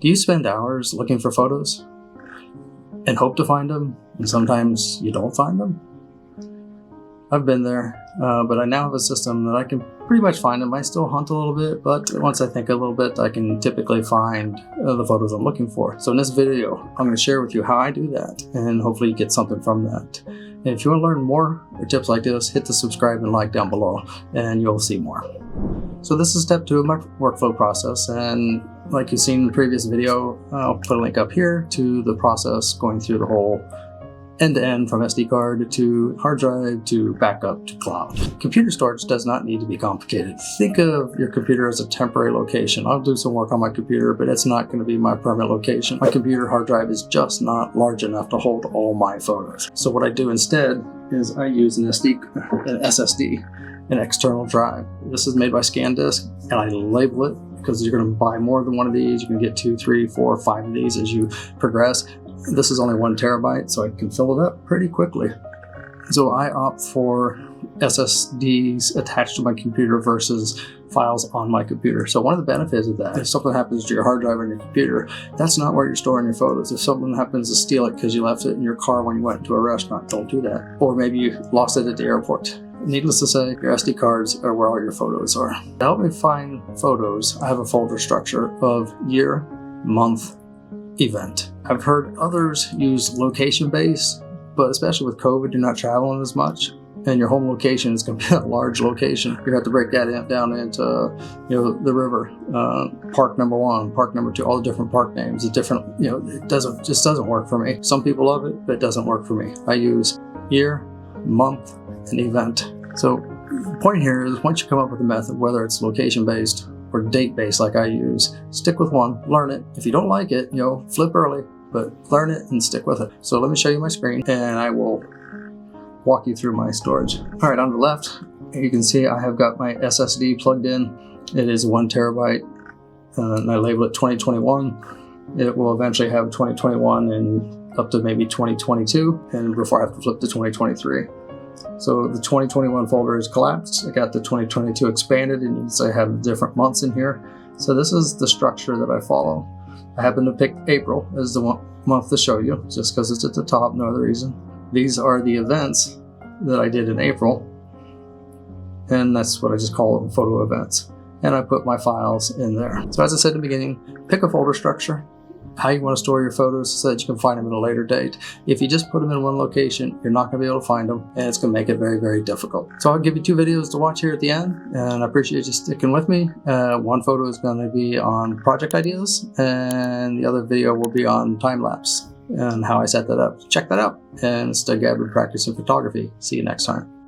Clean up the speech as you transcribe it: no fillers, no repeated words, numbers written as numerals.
Do you spend hours looking for photos and hope to find them, and sometimes you don't find them? I've been there, but I now have a system that I can pretty much find them. I still hunt a little bit, but once I think a little bit, I can typically find the photos I'm looking for. So in this video, I'm going to share with you how I do that, and hopefully you get something from that. And if you want to learn more or tips like this, hit the subscribe and like down below, and you'll see more. So this is step 2 of my workflow process, and like you've seen in the previous video, I'll put a link up here to the process going through the whole end-to-end from SD card to hard drive to backup to cloud. Computer storage does not need to be complicated. Think of your computer as a temporary location. I'll do some work on my computer, but it's not going to be my permanent location. My computer hard drive is just not large enough to hold all my photos. So what I do instead is I use an SSD, an external drive. This is made by ScanDisk, and I label it because you're going to buy more than one of these. You can get 2, 3, 4, 5 of these as you progress. This is only 1 terabyte, so I can fill it up pretty quickly. So I opt for SSDs attached to my computer versus files on my computer. So one of the benefits of that, if something happens to your hard drive on your computer, that's not where you're storing your photos. If someone happens to steal it because you left it in your car when you went to a restaurant, don't do that. Or maybe you lost it at the airport. Needless to say, your SD cards are where all your photos are. To help me find photos, I have a folder structure of year, month, event. I've heard others use location-based, but especially with COVID, you're not traveling as much, and your home location is going to be a large location. You're going to have to break that down into, the river, park number 1, park number 2, all the different park names, the different, it just doesn't work for me. Some people love it, but it doesn't work for me. I use year, month, and event. So the point here is once you come up with a method, whether it's location-based or date-based like I use, stick with one, learn it. If you don't like it, flip early, but learn it and stick with it. So let me show you my screen and I will walk you through my storage. All right, on the left, you can see I have got my SSD plugged in. It is 1 terabyte, and I label it 2021. It will eventually have 2021 and up to maybe 2022, and before I have to flip to 2023. So the 2021 folder is collapsed. I got the 2022 expanded, and you can see I have different months in here. So this is the structure that I follow. I happen to pick April as the month to show you, just because it's at the top, no other reason. These are the events that I did in April, and that's what I just call them, photo events. And I put my files in there. So as I said in the beginning, pick a folder structure, how you want to store your photos so that you can find them at a later date. If you just put them in one location, you're not going to be able to find them, and it's going to make it very, very difficult. So I'll give you 2 videos to watch here at the end, and I appreciate you sticking with me. One photo is going to be on project ideas, and the other video will be on time-lapse and how I set that up. Check that out, and it's Doug Gabbard practicing photography. See you next time.